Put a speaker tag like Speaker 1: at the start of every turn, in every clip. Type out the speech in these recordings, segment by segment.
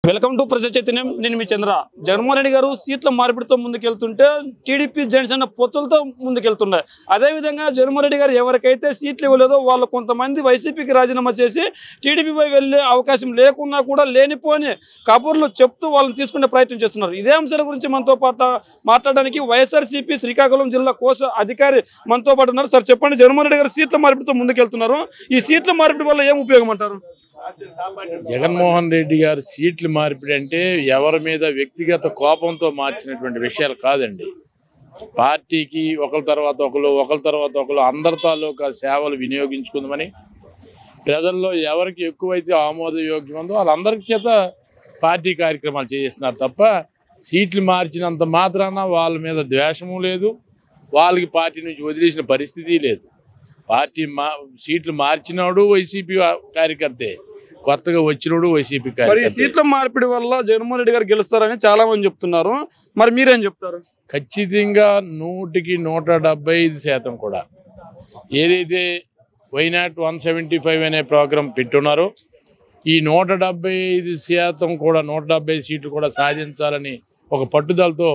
Speaker 1: Welcome to ప్రజా చైతన్యం. నేను మీ చంద్ర. జగన్మోహన్ రెడ్డి గారు సీట్ల మార్పిడితో ముందుకెళ్తుంటే టీడీపీ జనసేన పొత్తులతో ముందుకెళ్తుండే. అదేవిధంగా జగన్మోహన్ రెడ్డి గారు ఎవరికైతే సీట్లు ఇవ్వలేదో వాళ్ళు కొంతమంది వైసీపీకి రాజీనామా చేసి టీడీపీపై వెళ్ళే అవకాశం లేకున్నా కూడా లేనిపోని కబుర్లు చెప్తూ వాళ్ళని తీసుకునే ప్రయత్నం చేస్తున్నారు. ఇదే అంశాల గురించి మనతో పాటు మాట్లాడడానికి వైఎస్ఆర్సీపీ శ్రీకాకుళం జిల్లా కోశ అధికారి మనతో పాటు ఉన్నారు. సార్ చెప్పండి, జగన్మోహన్ రెడ్డి గారు సీట్ల మార్పిడితో ముందుకెళ్తున్నారు. ఈ సీట్ల మార్పిడి వల్ల ఏం ఉపయోగం అంటారు?
Speaker 2: జగన్మోహన్ రెడ్డి గారు సీట్లు మార్పిడి అంటే ఎవరి మీద వ్యక్తిగత కోపంతో మార్చినటువంటి విషయాలు కాదండి. పార్టీకి ఒకరి తర్వాత ఒకరు అందరి తాలూకా సేవలు వినియోగించుకుందామని ప్రజల్లో ఎవరికి ఎక్కువైతే ఆమోదయోగ్యం ఉందో వాళ్ళందరి చేత పార్టీ కార్యక్రమాలు చేస్తున్నారు తప్ప సీట్లు మార్చినంత మాత్రాన వాళ్ళ మీద ద్వేషము లేదు, వాళ్ళకి పార్టీ నుంచి వదిలేసిన పరిస్థితి లేదు. పార్టీ సీట్లు మార్చినాడు వైసీపీ కార్యకర్తే, కొత్తగా వచ్చినోడు వైసీపీ కార్యకర్త.
Speaker 1: సీట్ల మార్పిడి వల్ల జగన్మోహన్ రెడ్డి గారు గెలుస్తారని చాలా మంది చెప్తున్నారు. మరి మీరేం చెప్తారు?
Speaker 2: ఖచ్చితంగా 100కి 175% కూడా ఏదైతే వైనాట్ 175 అనే ప్రోగ్రాం పెట్టున్నారో ఈ 175% కూడా 170 సీట్లు కూడా సాధించాలని ఒక పట్టుదలతో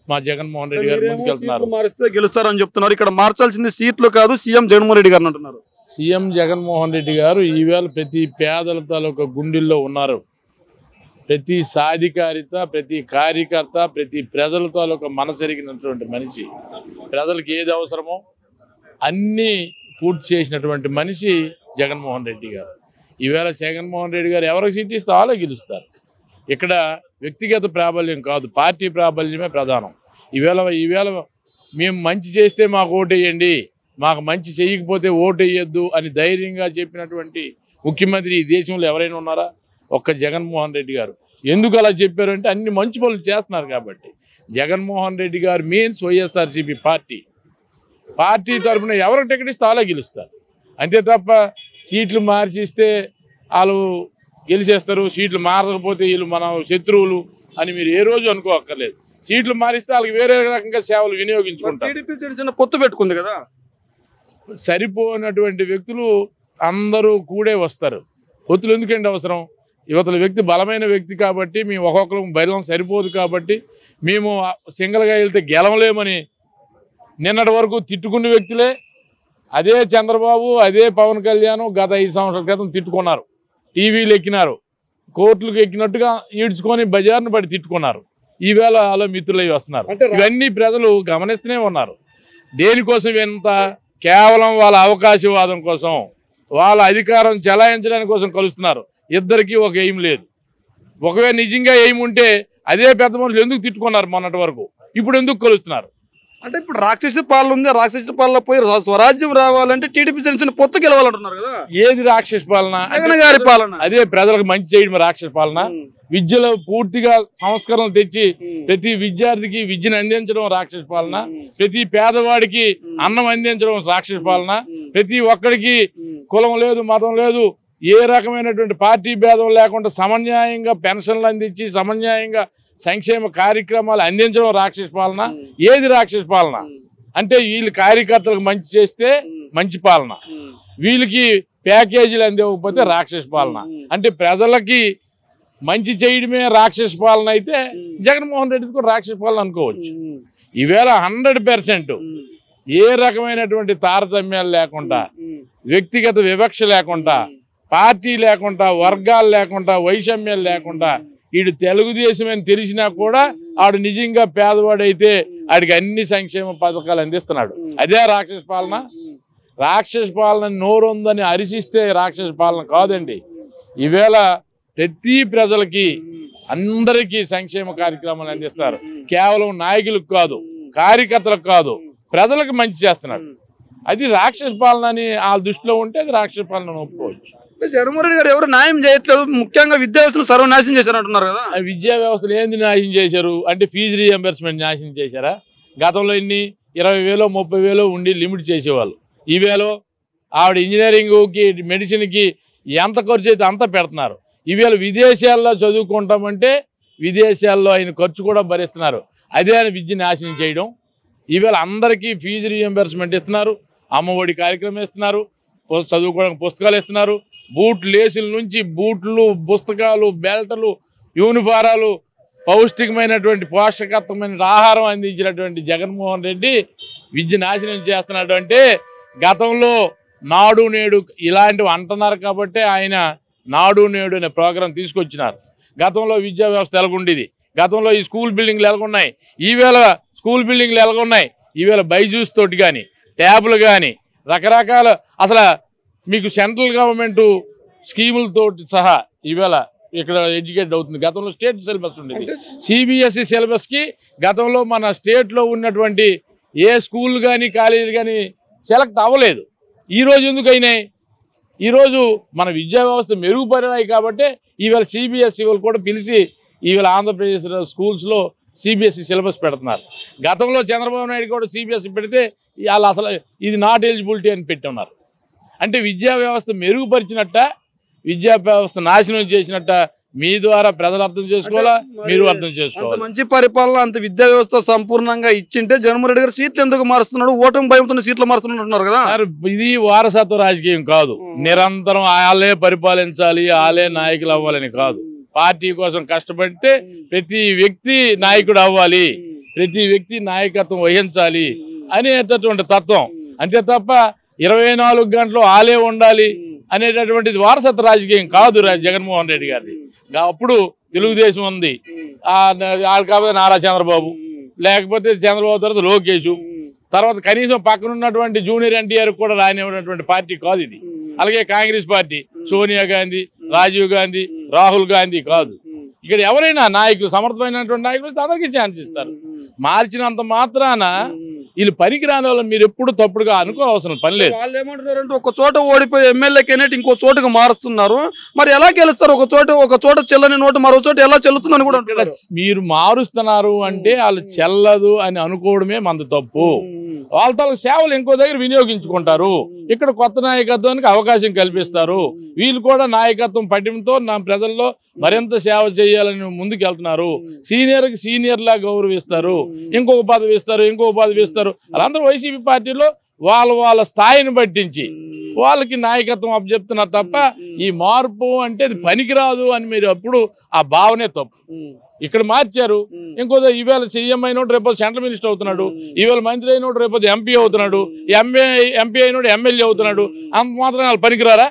Speaker 2: మా జగన్మోహన్ రెడ్డి గారు ముందుకెళ్తున్నారు.
Speaker 1: మారిస్తే గెలుస్తారని చెప్తున్నారు. ఇక్కడ మార్చాల్సింది సీట్లు కాదు, సీఎం జగన్మోహన్ రెడ్డి గారు అంటున్నారు.
Speaker 2: సీఎం జగన్మోహన్ రెడ్డి గారు ఈవేళ ప్రతి పేదల తాలూకా గుండెల్లో ఉన్నారు. ప్రతి సాధికారిత, ప్రతి కార్యకర్త, ప్రతి ప్రజల తాలూకా మనసెరిగినటువంటి మనిషి, ప్రజలకు ఏది అవసరమో అన్నీ పూర్తి చేసినటువంటి మనిషి జగన్మోహన్ రెడ్డి గారు. ఈవేళ జగన్మోహన్ రెడ్డి గారు ఎవరికి సీట్ ఇస్తే వాళ్ళే గెలుస్తారు. ఇక్కడ వ్యక్తిగత ప్రాబల్యం కాదు, పార్టీ ప్రాబల్యమే ప్రధానం. ఈవేళ మేము మంచి చేస్తే మాకు ఓటేయండి, మాకు మంచి చేయకపోతే ఓటు వేయొద్దు అని ధైర్యంగా చెప్పినటువంటి ముఖ్యమంత్రి ఈ దేశంలో ఎవరైనా ఉన్నారా? ఒక్క జగన్మోహన్ రెడ్డి గారు. ఎందుకు అలా చెప్పారంటే అన్ని మంచి పనులు చేస్తున్నారు కాబట్టి. జగన్మోహన్ రెడ్డి గారు మెయిన్స్ వైఎస్ఆర్సీపీ పార్టీ తరఫున ఎవరికి టికెట్ ఇస్తే వాళ్ళే గెలుస్తారు. అంతే తప్ప సీట్లు మార్చిస్తే వాళ్ళు గెలిచేస్తారు, సీట్లు మారకపోతే వీళ్ళు మన శత్రువులు అని మీరు ఏ రోజు అనుకోక్కర్లేదు. సీట్లు మారిస్తే వాళ్ళకి వేరే రకంగా సేవలు వినియోగించుకుంటారు.
Speaker 1: టీడీపీ జనసేన పొత్తు పెట్టుకుంది కదా,
Speaker 2: సరిపోయినటువంటి వ్యక్తులు అందరూ కూడే వస్తారు. పొత్తులు ఎందుకంటే అవసరం? యువతల వ్యక్తి బలమైన వ్యక్తి కాబట్టి మేము ఒక్కొక్కరు బలం సరిపోదు కాబట్టి మేము సింగిల్గా వెళ్తే గెలవలేమని నిన్నటి వరకు తిట్టుకున్న వ్యక్తులే అదే చంద్రబాబు, అదే పవన్ కళ్యాణ్ గత 5 సంవత్సరాల క్రితం తిట్టుకున్నారు. టీవీలు ఎక్కినారు, కోర్టులకు ఎక్కినట్టుగా ఈడ్చుకొని బజార్ను పడి తిట్టుకున్నారు. ఈవేళ అలా మిత్రులై వస్తున్నారు. ఇవన్నీ ప్రజలు గమనిస్తూనే ఉన్నారు. దేనికోసం ఎంత? కేవలం వాళ్ళ అవకాశవాదం కోసం, వాళ్ళ అధికారం చెలాయించడానికి కోసం కలుస్తున్నారు. ఇద్దరికీ ఒక ఎయిమ్ లేదు. ఒకవేళ నిజంగా ఎయిమ్ ఉంటే అదే పెద్ద మనుషులు ఎందుకు తిట్టుకున్నారు మొన్నటి వరకు? ఇప్పుడు ఎందుకు కలుస్తున్నారు?
Speaker 1: అంటే ఇప్పుడు రాక్షస పాలన ఉంది, రాక్షస పాలన పోయి స్వరాజ్యం రావాలంటే టీడీపీ జనసేన పొత్తు గెలవాలంటున్నారు కదా.
Speaker 2: ఏది రాక్షస పాలన?
Speaker 1: జగన్ గారి పాలన.
Speaker 2: అదే ప్రజలకు మంచి చేయడం రాక్షస పాలన. విద్యలో పూర్తిగా సంస్కరణలు తెచ్చి ప్రతి విద్యార్థికి విద్యను అందించడం రాక్షస పాలన. ప్రతి పేదవాడికి అన్నం అందించడం రాక్షస పాలన. ప్రతి ఒక్కడికి కులం లేదు, మతం లేదు, ఏ రకమైనటువంటి పార్టీ భేదం లేకుండా సమన్యాయంగా పెన్షన్లు అందించి సమన్యాయంగా సంక్షేమ కార్యక్రమాలు అందించడం రాక్షస పాలన. ఏది రాక్షస పాలన? అంటే వీళ్ళు కార్యకర్తలకు మంచి చేస్తే మంచి పాలన, వీళ్ళకి ప్యాకేజీలు అందివ్వకపోతే రాక్షస పాలన. అంటే ప్రజలకి మంచి చేయడమే రాక్షస పాలన అయితే జగన్మోహన్ రెడ్డి కూడా రాక్షస పాలన అనుకోవచ్చు. ఈవేళ 100% ఏ రకమైనటువంటి తారతమ్యాలు లేకుండా, వ్యక్తిగత వివక్ష లేకుండా, పార్టీ లేకుండా, వర్గాలు లేకుండా, వైషమ్యాలు లేకుండా వీడు తెలుగుదేశం అని తెలిసినా కూడా ఆడు నిజంగా పేదవాడైతే ఆడికి అన్ని సంక్షేమ పథకాలు అందిస్తున్నాడు. అదే రాక్షస పాలన. రాక్షస పాలన నోరుందని అరిసిస్తే రాక్షస పాలన కాదండి. ఈవేళ ప్రతి ప్రజలకి అందరికీ సంక్షేమ కార్యక్రమాలు అందిస్తారు. కేవలం నాయకులకు కాదు, కార్యకర్తలకు కాదు, ప్రజలకు మంచి చేస్తున్నాడు. అది రాక్షస పాలన అని ఆ దృష్టిలో ఉంటే అది రాక్షస పాలన ఒప్పుకోవచ్చు.
Speaker 1: జగన్మోహన్ రెడ్డి గారు ఎవరు న్యాయం చేయట్లేదు, ముఖ్యంగా విద్యా వ్యవస్థను సర్వనాశనం చేశారు అంటున్నారు కదా.
Speaker 2: విద్యా వ్యవస్థలు ఏంది నాశనం చేశారు అంటే ఫీజు రీఎంబర్స్మెంట్ నాశనం చేశారా? గతంలో ఇన్ని 20,000 30,000 ఉండి లిమిట్ చేసేవాళ్ళు. ఈవేళ ఆవిడ ఇంజనీరింగ్కి మెడిసిన్కి ఎంత ఖర్చు అయితే అంత పెడుతున్నారు. ఈవేళ విదేశాల్లో చదువుకుంటామంటే విదేశాల్లో ఆయన ఖర్చు కూడా భరిస్తున్నారు. అదే అని విద్య నాశనం చేయడం. ఈవేళ అందరికీ ఫీజు రీఎంబర్స్మెంట్ ఇస్తున్నారు, అమ్మఒడి కార్యక్రమం ఇస్తున్నారు, చదువుకోవడానికి పుస్తకాలు ఇస్తున్నారు. బూట్లు లేసుల నుంచి బూట్లు, పుస్తకాలు, బెల్టలు, యూనిఫారాలు పౌష్టికమైనటువంటి పోషకత్వమైన ఆహారం అందించినటువంటి జగన్మోహన్ రెడ్డి విద్య నాశనం చేస్తున్నాడు అంటే గతంలో నాడు నేడు ఇలాంటివి అంటున్నారు కాబట్టి ఆయన నాడు నేడు అనే ప్రోగ్రాం తీసుకొచ్చినారు. గతంలో విద్యా వ్యవస్థ ఎలాగుండేది, గతంలో ఈ స్కూల్ బిల్డింగ్లు ఎలాగున్నాయి, ఈవేళ స్కూల్ బిల్డింగ్లు ఎలాగున్నాయి, ఈవేళ బైజూస్ తోటి కానీ ట్యాబ్లు కానీ రకరకాల అసలు మీకు సెంట్రల్ గవర్నమెంట్ స్కీములతో సహా ఈవేళ ఇక్కడ ఎడ్యుకేట్ అవుతుంది. గతంలో స్టేట్ సిలబస్ ఉండేది, సిబిఎస్ఈ సిలబస్కి గతంలో మన స్టేట్లో ఉన్నటువంటి ఏ స్కూల్ కానీ కాలేజీలు కానీ సెలెక్ట్ అవ్వలేదు. ఈరోజు ఎందుకు అయినాయి? ఈరోజు మన విద్యా వ్యవస్థ మెరుగుపడినాయి కాబట్టి ఈవేళ సిబిఎస్ఈ వాళ్ళు కూడా పిలిచి ఈవేళ ఆంధ్రప్రదేశ్ స్కూల్స్లో సిబిఎస్ఈ సిలబస్ పెడుతున్నారు. గతంలో చంద్రబాబు నాయుడు కూడా సిబిఎస్ఈ పెడితే వాళ్ళు అసలు ఇది నాట్ ఎలిజిబిలిటీ అని పెట్టి ఉన్నారు. అంటే విద్యా వ్యవస్థ మెరుగుపరిచినట్ట, విద్యా వ్యవస్థ నాశనం చేసినట్ట మీ ద్వారా ప్రజలు అర్థం చేసుకోవాలా, మీరు అర్థం చేసుకోవాలి.
Speaker 1: మంచి పరిపాలన అంత విద్యా వ్యవస్థ సంపూర్ణంగా ఇచ్చింటే జగన్మోహన్ రెడ్డి గారు సీట్లు ఎందుకు మారుస్తున్నాడు, ఓటమి భయంతో సీట్లు మారుస్తున్నారు కదా.
Speaker 2: ఇది వారసత్వ రాజకీయం కాదు. నిరంతరం వాళ్ళే పరిపాలించాలి, వాళ్ళే నాయకులు అవ్వాలని కాదు. పార్టీ కోసం కష్టపడితే ప్రతి వ్యక్తి నాయకుడు అవ్వాలి, ప్రతి వ్యక్తి నాయకత్వం వహించాలి అనేటటువంటి తత్వం. అంతే తప్ప 24 గంటలు ఆలే ఉండాలి అనేటటువంటిది వారసత్వ రాజకీయం కాదు జగన్మోహన్ రెడ్డి గారిది. అప్పుడు తెలుగుదేశం ఉంది, కాబట్టి నారా చంద్రబాబు, లేకపోతే చంద్రబాబు తర్వాత లోకేష్, తర్వాత కనీసం పక్కన ఉన్నటువంటి జూనియర్ ఎన్టీఆర్ కూడా రానివ్వనటువంటి పార్టీ కాదు ఇది. అలాగే కాంగ్రెస్ పార్టీ సోనియా గాంధీ, రాజీవ్ గాంధీ, రాహుల్ గాంధీ కాదు. ఇక్కడ ఎవరైనా నాయకులు, సమర్థమైనటువంటి నాయకులు అందరికీ ఛాన్స్ ఇస్తారు. మార్చినంత మాత్రాన వీళ్ళు పనికిరాని వాళ్ళు మీరు ఎప్పుడు తప్పుడుగా అనుకోవాల్సిన పని లేదు.
Speaker 1: వాళ్ళు ఏమంటున్నారంటే ఒక చోట ఓడిపోయి ఎమ్మెల్యే కేనేటి ఇంకో చోటుకు మారుస్తున్నారు, మరి ఎలా గెలుస్తారు? ఒక చోట చెల్లని నోటు మరో చోట ఎలా చెల్లుతుందని కూడా
Speaker 2: మీరు మారుస్తున్నారు అంటే వాళ్ళు చెల్లదు అని అనుకోవడమే మంది తప్పు. వాళ్ళ తల సేవలు ఇంకో దగ్గర వినియోగించుకుంటారు, ఇక్కడ కొత్త నాయకత్వానికి అవకాశం కల్పిస్తారు. వీళ్ళు కూడా నాయకత్వం పట్టింతో నా ప్రజల్లో మరింత సేవ చేయాలని ముందుకు వెళ్తున్నారు. సీనియర్కి సీనియర్లా గౌరవిస్తారు, ఇంకొక పదవి ఇస్తారు, ఇంకొక పదవి ఇస్తారు. వాళ్ళందరూ వైసీపీ పార్టీలో వాళ్ళ స్థాయిని పట్టించి వాళ్ళకి నాయకత్వం అప్పచెప్తున్నారు తప్ప ఈ మార్పు అంటే అది పనికిరాదు అని మీరు అప్పుడు ఆ భావనే తప్పు. ఇక్కడ మార్చారు, ఇంకో ఈవేళ సీఎం అయినోడు రేపు సెంట్రల్ మినిస్టర్ అవుతున్నాడు, ఈవేళ మంత్రి అయినోడు రేపు ఎంపీ అవుతున్నాడు, ఎంపీ అయినోడు ఎమ్మెల్యే అవుతున్నాడు. అంత మాత్రం వాళ్ళు పనికిరారా?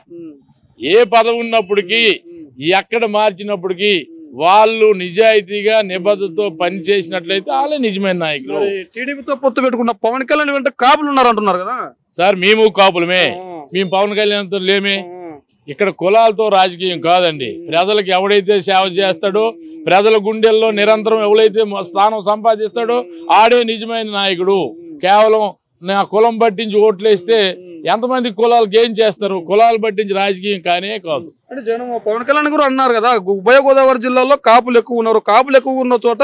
Speaker 2: ఏ పదవి ఉన్నప్పటికీ ఎక్కడ మార్చినప్పటికీ వాళ్ళు నిజాయితీగా నిబద్ధతతో పనిచేసినట్లయితే వాళ్ళే నిజమైన నాయకులు.
Speaker 1: టీడీపీతో పొత్తు పెట్టుకున్న పవన్ కళ్యాణ్ వెంట కాపులు ఉన్నారు అంటున్నారు కదా
Speaker 2: సార్. మేము కాపులమే, మేము పవన్ కళ్యాణ్తో లేమే. ఇక్కడ కులాలతో రాజకీయం కాదండి. ప్రజలకు ఎవడైతే సేవ చేస్తాడో, ప్రజల గుండెల్లో నిరంతరం ఎవరైతే స్థానం సంపాదిస్తాడో ఆడే నిజమైన నాయకుడు. కేవలం నా కులం పట్టించి ఓట్లేస్తే ఎంతమంది కులాలకు ఏం చేస్తారు? కులాలు పట్టించి రాజకీయం కానే కాదు.
Speaker 1: అంటే పవన్ కళ్యాణ్ గారు అన్నారు కదా, ఉభయ గోదావరి జిల్లాలో కాపులు ఎక్కువ ఉన్నారు, కాపులు ఎక్కువ ఉన్న చోట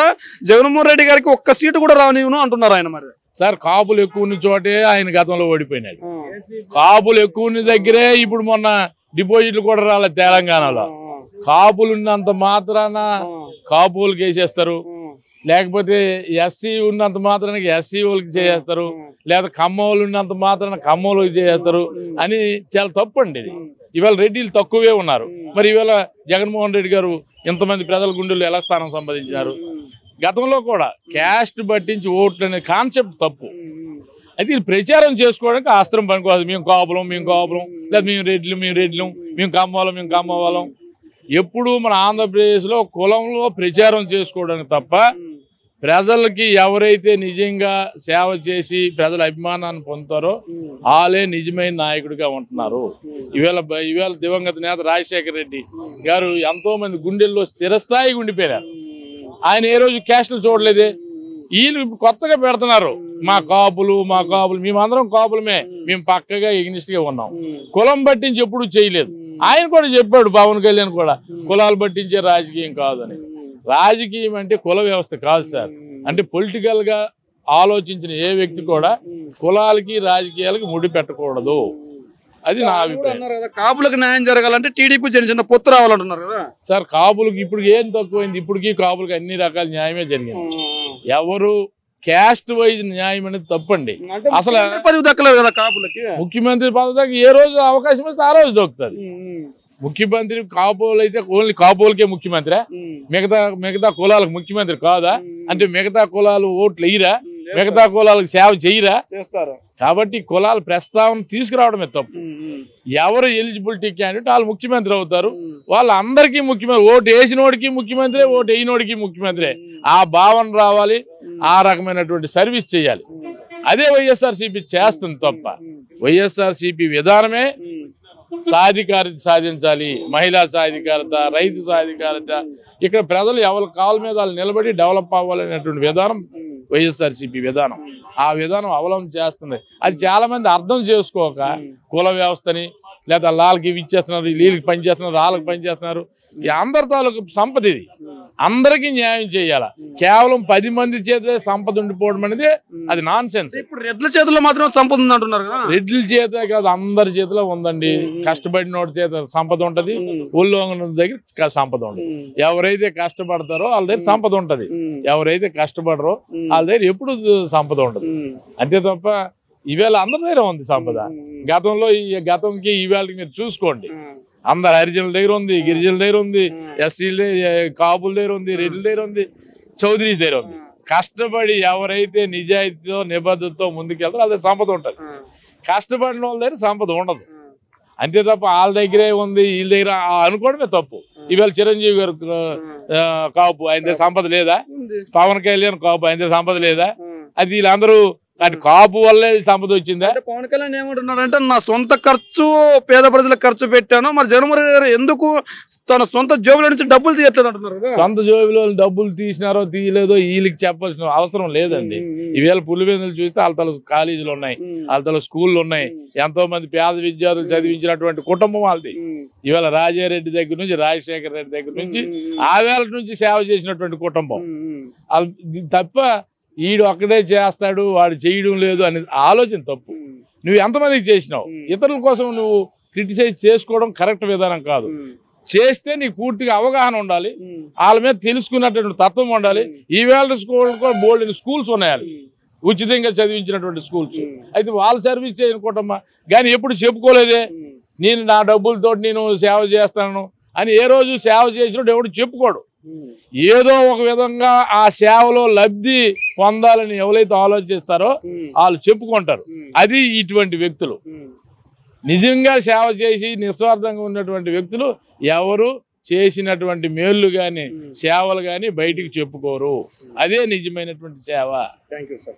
Speaker 1: జగన్మోహన్ రెడ్డి గారికి ఒక్క సీటు కూడా రానివ్వను అంటున్నారు ఆయన. మరి
Speaker 2: సార్, కాపులు ఎక్కువ ఉన్న చోటే ఆయన గతంలో ఓడిపోయినాడు. కాపులు ఎక్కువ ఉన్న దగ్గరే ఇప్పుడు మొన్న డిపాజిట్లు కూడా రాలేదు తెలంగాణలో. కాపులు ఉన్నంత మాత్రాన కాపులకు వేసేస్తారు, లేకపోతే ఎస్సీ ఉన్నంత మాత్రానికి ఎస్సీ వాళ్ళకి చేస్తారు, లేదా కమ్మోళ్ళు ఉన్నంత మాత్రాన కమ్మోళ్ళకి చేస్తారు అని చాలా తప్పు అండి ఇది. ఇవాళ రెడ్డిలు తక్కువే ఉన్నారు, మరి ఇవాళ జగన్మోహన్ రెడ్డి గారు ఇంతమంది ప్రజల గుండెల్లో ఎలా స్థానం సంపాదించినారు? గతంలో కూడా క్యాస్ట్ పట్టించి ఓట్లు అనే కాన్సెప్ట్ తప్పు. అయితే ఇది ప్రచారం చేసుకోవడానికి అస్త్రం పనికోదు. మేము కాపులం, లేదా మేము రెడ్లు, మేము కమ్మవాళ్ళం. ఎప్పుడు మన ఆంధ్రప్రదేశ్లో కులంలో ప్రచారం చేసుకోవడానికి తప్ప ప్రజలకి ఎవరైతే నిజంగా సేవ చేసి ప్రజల అభిమానాన్ని పొందుతారో వాళ్ళే నిజమైన నాయకుడిగా ఉంటున్నారు. ఇవాళ దివంగత నేత రాజశేఖర రెడ్డి గారు ఎంతో మంది గుండెల్లో స్థిరస్థాయిగా ఉండిపోయారు. ఆయన ఏ రోజు క్యాస్ట్లు చూడలేదే. వీళ్ళు కొత్తగా పెడుతున్నారు మా కాపులు. మేమందరం కాపులమే, మేము పక్కగా ఎగ్నిస్ట్గా ఉన్నాం. కులం పట్టించి ఎప్పుడు చేయలేదు. ఆయన కూడా చెప్పాడు, పవన్ కళ్యాణ్ కూడా, కులాలు పట్టించే రాజకీయం కాదని. రాజకీయం అంటే కుల వ్యవస్థ కాదు సార్. అంటే పొలిటికల్ గా ఆలోచించిన ఏ వ్యక్తి కూడా కులాలకి రాజకీయాలకి ముడి పెట్టకూడదు. అది నా అభిప్రాయం.
Speaker 1: కాపులకు న్యాయం జరగాలంటే టీడీపీ జనసేన పొత్తు రావాలంటున్నారు కదా
Speaker 2: సార్. కాపులకు ఇప్పుడు ఏం తక్కువైంది? ఇప్పటికీ కాపులకు అన్ని రకాల న్యాయమే జరిగింది. ఎవరు క్యాస్ట్ వైజ్ న్యాయం అనేది తప్పండి. అసలు
Speaker 1: పదవి దక్కలేదు కదా కాపులకి.
Speaker 2: ముఖ్యమంత్రి పదవి దాకా ఏ రోజు అవకాశం వస్తే ఆ రోజు దొక్కుతుంది. ముఖ్యమంత్రి కాపోలు అయితే ఓన్లీ కాపోలకే ముఖ్యమంత్రి, మిగతా కులాలకు ముఖ్యమంత్రి కాదా? అంటే మిగతా కులాలు ఓట్లు వేయరా? మిగతా కులాలకు సేవ చేయరా? కాబట్టి కులాల ప్రస్తావన తీసుకురావడమే తప్పు. ఎవరు ఎలిజిబిలిటీ క్యాండిడేట్ వాళ్ళు ముఖ్యమంత్రి అవుతారు. వాళ్ళందరికీ ముఖ్యమంత్రి, ఓటు వేసినోడికి ముఖ్యమంత్రి, ఓటు వేయనోడికి ముఖ్యమంత్రి. ఆ భావన రావాలి, ఆ రకమైనటువంటి సర్వీస్ చేయాలి. అదే వైఎస్ఆర్సీపీ చేస్తుంది తప్ప వైఎస్ఆర్సీపీ విధానమే సాధికారత సాధించాలి, మహిళా సాధికారత, రైతు సాధికారత. ఇక్కడ ప్రజలు ఎవరి కాళ్ళ మీద వాళ్ళు నిలబడి డెవలప్ అవ్వాలనేటువంటి విధానం వైఎస్ఆర్సీపీ విధానం. ఆ విధానం అవలంబన చేస్తుంది. అది చాలా మంది అర్థం చేసుకోక కుల వ్యవస్థని లేదా వాళ్ళకి ఇవి ఇచ్చేస్తున్నారు, వీళ్ళకి పనిచేస్తున్నారు, వాళ్ళకి పనిచేస్తున్నారు. ఈ అందరి తాలూకు సంపద ఇది, అందరికీ న్యాయం చేయాలా. కేవలం 10 మంది చేతే సంపద ఉండిపోవడం అనేది అది నాన్ సెన్స్.
Speaker 1: ఇప్పుడు రెడ్ల చేతుల్లో మాత్రం సంపద ఉంది అంటున్నారు కదా.
Speaker 2: రెడ్ల చేతే కాదు, అందరి చేతిలో ఉందండి. కష్టపడినోడి చేత సంపద ఉంటది, ఒళ్ళు దగ్గర సంపద ఉండదు. ఎవరైతే కష్టపడతారో వాళ్ళ దగ్గర సంపద ఉంటది, ఎవరైతే కష్టపడరో వాళ్ళ దగ్గర ఎప్పుడు సంపద ఉండదు. అంతే తప్ప ఈవేళ అందరి దగ్గర ఉంది సంపద. గతంకి ఈవేళకి మీరు చూసుకోండి, అందరు హరిజనుల దగ్గర ఉంది, గిరిజనుల దగ్గర ఉంది, ఎస్సీల కాపుల దగ్గర ఉంది, రెడ్ల దగ్గర ఉంది, చౌదరీస్ దగ్గర ఉంది. కష్టపడి ఎవరైతే నిజాయితీతో నిబద్ధతతో ముందుకెళ్తారో వాళ్ళ సంపద ఉంటుంది. కష్టపడిన వాళ్ళ దగ్గర సంపద ఉండదు. అంతే తప్ప వాళ్ళ దగ్గరే ఉంది, వీళ్ళ దగ్గర అనుకోవడమే తప్పు. ఈవేళ చిరంజీవి గారు కాపు, ఆయన దగ్గర సంపద లేదా? పవన్ కళ్యాణ్ కాపు, ఆయన దగ్గర సంపద లేదా? అది వీళ్ళందరూ అటు కాపు వల్లే సంపద వచ్చిందా?
Speaker 1: పవన్ కళ్యాణ్ ఏమంటున్నాడంటే నా సొంత ఖర్చు పేద ప్రజలకు ఖర్చు పెట్టాను, మరి జగన్మోహన్ రెడ్డి గారు ఎందుకు తన సొంత జోబుల నుంచి డబ్బులు తీయట్లేదు అంటున్నారు కదా.
Speaker 2: సొంత జోబులో డబ్బులు తీసినారో తీయలేదో వీళ్ళకి చెప్పాల్సిన అవసరం లేదండి. ఈవేళ పులివెందులు చూస్తే వాళ్ళ కాలేజీలు ఉన్నాయి, వాళ్ళ స్కూళ్ళు ఉన్నాయి, ఎంతో మంది పేద విద్యార్థులు చదివించినటువంటి కుటుంబం వాళ్ళది. ఈవేళ రాజారెడ్డి దగ్గర నుంచి, రాజశేఖర రెడ్డి దగ్గర నుంచి, ఆవేళ నుంచి సేవ చేసినటువంటి కుటుంబం. తప్ప ఈడు ఒక్కడే చేస్తాడు, వాడు చేయడం లేదు అనే ఆలోచన తప్పు. నువ్వు ఎంతమందికి చేసినావు? ఇతరుల కోసం నువ్వు క్రిటిసైజ్ చేసుకోవడం కరెక్ట్ విధానం కాదు. చేస్తే నీకు పూర్తిగా అవగాహన ఉండాలి, వాళ్ళ మీద తెలుసుకున్నటువంటి తత్వం ఉండాలి. ఈవేళ బోల్డ్ స్కూల్స్ ఉన్నాయి, ఉచితంగా చదివించినటువంటి స్కూల్స్. అయితే వాళ్ళు సర్వీస్ చేయనుకోవటమ్మా, కానీ ఎప్పుడు చెప్పుకోలేదే నేను నా డబ్బులతో నేను సేవ చేస్తాను అని. ఏ రోజు సేవ చేసినప్పుడు ఎవడు చెప్పుకోడు. ఏదో ఒక విధంగా ఆ సేవలో లబ్ధి పొందాలని ఎవరైతే ఆలోచిస్తారో వాళ్ళు చెప్పుకుంటారు. అది ఇటువంటి వ్యక్తులు. నిజంగా సేవ చేసి నిస్వార్థంగా ఉన్నటువంటి వ్యక్తులు ఎవరు చేసినటువంటి మేళ్లు కానీ సేవలు కానీ బయటికి చెప్పుకోరు. అదే నిజమైనటువంటి సేవ.
Speaker 1: Thank you sir.